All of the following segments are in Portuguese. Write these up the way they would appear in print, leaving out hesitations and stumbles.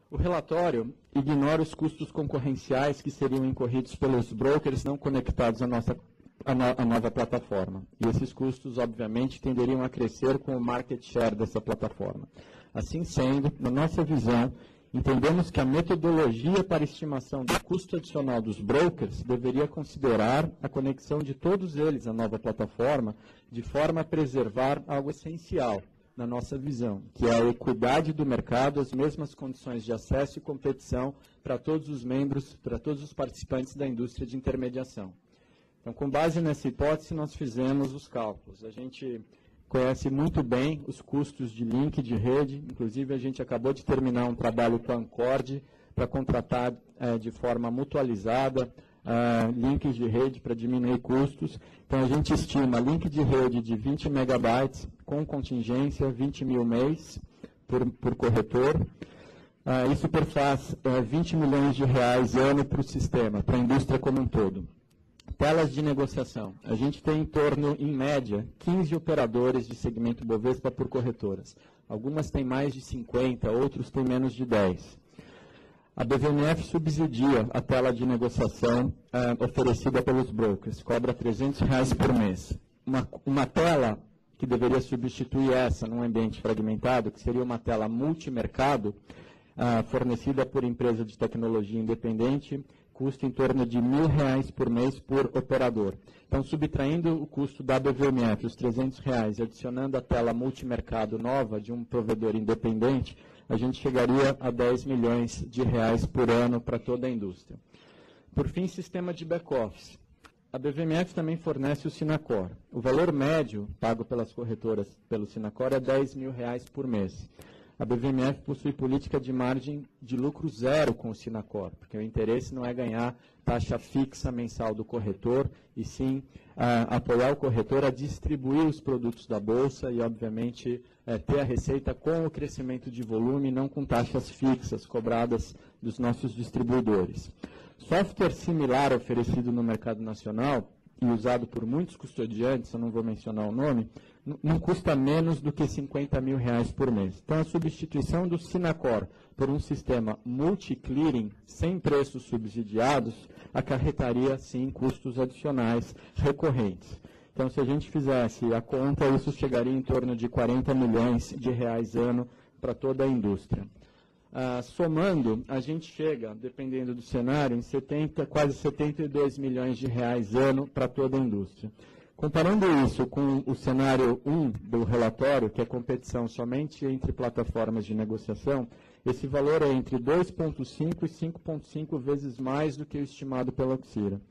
O relatório ignora os custos concorrenciais que seriam incorridos pelos brokers não conectados à nova plataforma. E esses custos, obviamente, tenderiam a crescer com o market share dessa plataforma. Assim sendo, na nossa visão, entendemos que a metodologia para estimação do custo adicional dos brokers deveria considerar a conexão de todos eles à nova plataforma, de forma a preservar algo essencial na nossa visão, que é a equidade do mercado, as mesmas condições de acesso e competição para todos os membros, para todos os participantes da indústria de intermediação. Então, com base nessa hipótese, nós fizemos os cálculos. A gente conhece muito bem os custos de link de rede, inclusive a gente acabou de terminar um trabalho com a Ancord para contratar de forma mutualizada links de rede para diminuir custos. Então a gente estima link de rede de 20 megabytes com contingência, 20 mil mês por corretor. Isso perfaz 20 milhões de reais ano para o sistema, para a indústria como um todo. Telas de negociação. A gente tem em torno, em média, 15 operadores de segmento Bovespa por corretoras. Algumas têm mais de 50, outros têm menos de 10. A BVMF subsidia a tela de negociação oferecida pelos brokers, cobra R$ 300 por mês. Uma tela que deveria substituir essa num ambiente fragmentado, que seria uma tela multimercado, fornecida por empresa de tecnologia independente, custa em torno de R$ 1.000 por mês por operador. Então, subtraindo o custo da BVMF, os R$ 300, e adicionando a tela multimercado nova de um provedor independente, a gente chegaria a 10 milhões de reais por ano para toda a indústria. Por fim, sistema de back-office. A BVMF também fornece o Sinacor. O valor médio pago pelas corretoras pelo Sinacor é R$ 10 mil por mês. A BVMF possui política de margem de lucro zero com o Sinacor, porque o interesse não é ganhar taxa fixa mensal do corretor, e sim apoiar o corretor a distribuir os produtos da Bolsa e, obviamente, ter a receita com o crescimento de volume, não com taxas fixas cobradas dos nossos distribuidores. Software similar oferecido no mercado nacional e usado por muitos custodiantes, eu não vou mencionar o nome, não custa menos do que R$ 50 mil por mês. Então, a substituição do Sinacor por um sistema multi-clearing, sem preços subsidiados, acarretaria, sim, custos adicionais recorrentes. Então, se a gente fizesse a conta, isso chegaria em torno de R$ 40 milhões ano para toda a indústria. Somando, a gente chega, dependendo do cenário, em quase 72 milhões de reais ano para toda a indústria. Comparando isso com o cenário 1 do relatório, que é competição somente entre plataformas de negociação, esse valor é entre 2,5 e 5,5 vezes mais do que o estimado pela Oxira.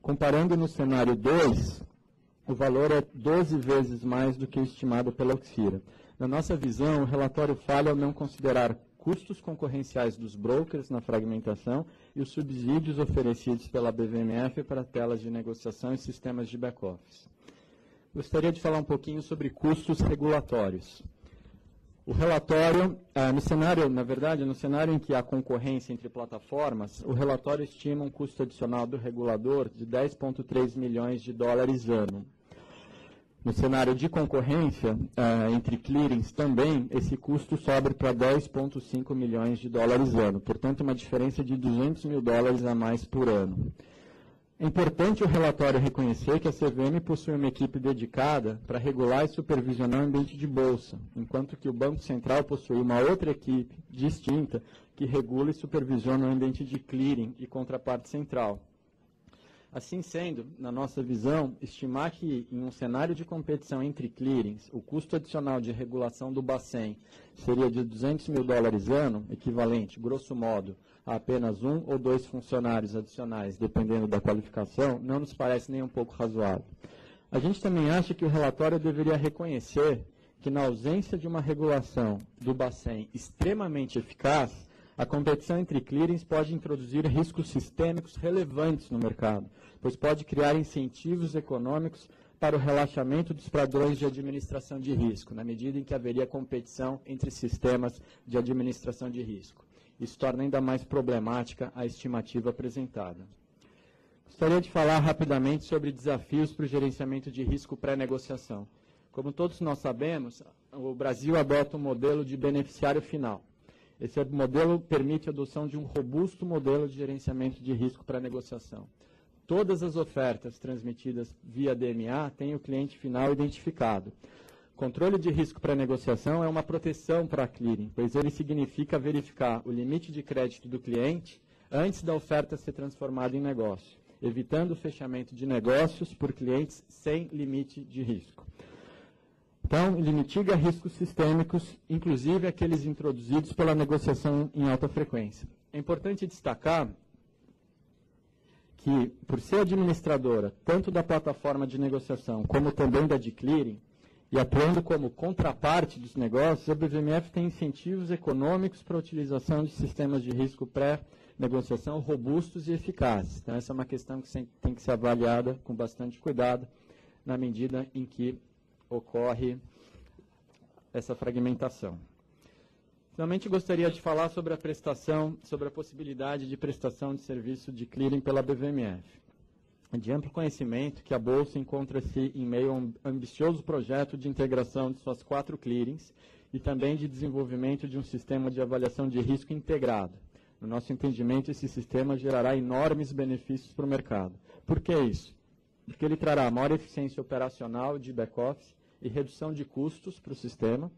Comparando no cenário 2, o valor é 12 vezes mais do que o estimado pela Oxira. Na nossa visão, o relatório falha ao não considerar custos concorrenciais dos brokers na fragmentação e os subsídios oferecidos pela BVMF para telas de negociação e sistemas de back-office. Gostaria de falar um pouquinho sobre custos regulatórios. O relatório, no cenário em que há concorrência entre plataformas, o relatório estima um custo adicional do regulador de 10,3 milhões de dólares ano. No cenário de concorrência, entre clearings também, esse custo sobe para 10,5 milhões de dólares ano, portanto, uma diferença de 200 mil dólares a mais por ano. É importante o relatório reconhecer que a CVM possui uma equipe dedicada para regular e supervisionar o ambiente de bolsa, enquanto que o Banco Central possui uma outra equipe distinta que regula e supervisiona o ambiente de clearing e contraparte central. Assim sendo, na nossa visão, estimar que em um cenário de competição entre clearings, o custo adicional de regulação do Bacen seria de 200 mil dólares ano, equivalente, grosso modo, a apenas 1 ou 2 funcionários adicionais, dependendo da qualificação, não nos parece nem um pouco razoável. A gente também acha que o relatório deveria reconhecer que, na ausência de uma regulação do Bacen extremamente eficaz, a competição entre clearings pode introduzir riscos sistêmicos relevantes no mercado, pois pode criar incentivos econômicos para o relaxamento dos padrões de administração de risco, na medida em que haveria competição entre sistemas de administração de risco. Isso torna ainda mais problemática a estimativa apresentada. Gostaria de falar rapidamente sobre desafios para o gerenciamento de risco pré-negociação. Como todos nós sabemos, o Brasil adota um modelo de beneficiário final. Esse modelo permite a adoção de um robusto modelo de gerenciamento de risco para negociação. Todas as ofertas transmitidas via DMA têm o cliente final identificado. Controle de risco para negociação é uma proteção para a clearing, pois ele significa verificar o limite de crédito do cliente antes da oferta ser transformada em negócio, evitando o fechamento de negócios por clientes sem limite de risco. Então, ele mitiga riscos sistêmicos, inclusive aqueles introduzidos pela negociação em alta frequência. É importante destacar que, por ser administradora tanto da plataforma de negociação como também da de clearing, e atuando como contraparte dos negócios, a BVMF tem incentivos econômicos para a utilização de sistemas de risco pré-negociação robustos e eficazes. Então, essa é uma questão que tem que ser avaliada com bastante cuidado, na medida em que ocorre essa fragmentação. Finalmente, gostaria de falar sobre a prestação, sobre a possibilidade de prestação de serviço de clearing pela BVMF. É de amplo conhecimento que a Bolsa encontra-se em meio a um ambicioso projeto de integração de suas 4 clearings e também de desenvolvimento de um sistema de avaliação de risco integrado. No nosso entendimento, esse sistema gerará enormes benefícios para o mercado. Por que isso? Porque ele trará maior eficiência operacional de back-office e redução de custos para o sistema.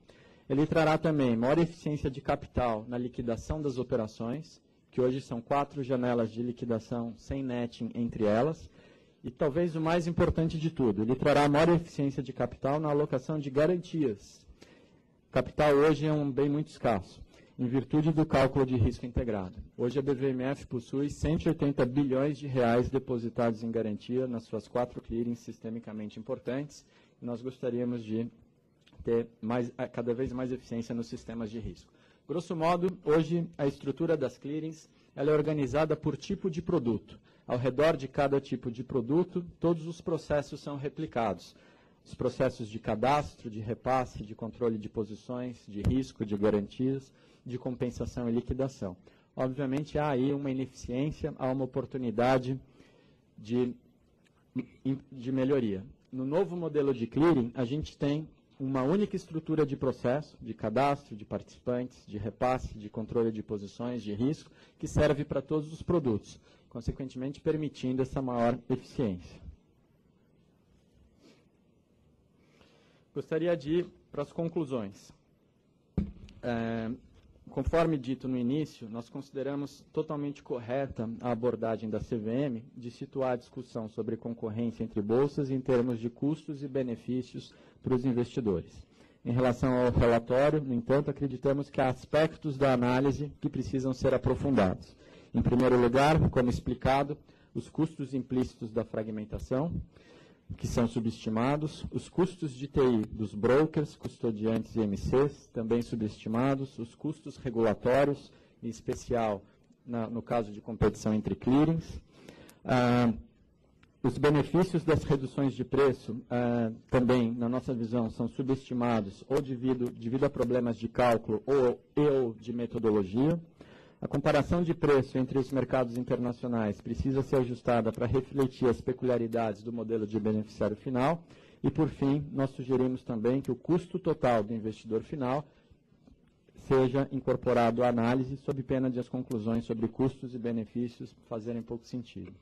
Ele trará também maior eficiência de capital na liquidação das operações, que hoje são 4 janelas de liquidação sem netting entre elas. E talvez o mais importante de tudo, ele trará maior eficiência de capital na alocação de garantias. Capital hoje é um bem muito escasso, em virtude do cálculo de risco integrado. Hoje a BVMF possui 180 bilhões de reais depositados em garantia nas suas 4 clearings sistemicamente importantes. E nós gostaríamos de ter cada vez mais eficiência nos sistemas de risco. Grosso modo, hoje a estrutura das clearings ela é organizada por tipo de produto. Ao redor de cada tipo de produto, todos os processos são replicados. Os processos de cadastro, de repasse, de controle de posições, de risco, de garantias, de compensação e liquidação. Obviamente, há aí uma ineficiência, há uma oportunidade de melhoria. No novo modelo de clearing, a gente tem uma única estrutura de processo, de cadastro, de participantes, de repasse, de controle de posições, de risco, que serve para todos os produtos, consequentemente permitindo essa maior eficiência. Gostaria de ir para as conclusões. Conforme dito no início, nós consideramos totalmente correta a abordagem da CVM de situar a discussão sobre concorrência entre bolsas em termos de custos e benefícios para os investidores. Em relação ao relatório, no entanto, acreditamos que há aspectos da análise que precisam ser aprofundados. Em primeiro lugar, como explicado, os custos implícitos da fragmentação, que são subestimados, os custos de TI dos brokers, custodiantes e MCs, também subestimados, os custos regulatórios, em especial no caso de competição entre clearings, os benefícios das reduções de preço também, na nossa visão, são subestimados ou devido a problemas de cálculo ou de metodologia. A comparação de preço entre os mercados internacionais precisa ser ajustada para refletir as peculiaridades do modelo de beneficiário final. E, por fim, nós sugerimos também que o custo total do investidor final seja incorporado à análise, sob pena de as conclusões sobre custos e benefícios fazerem pouco sentido.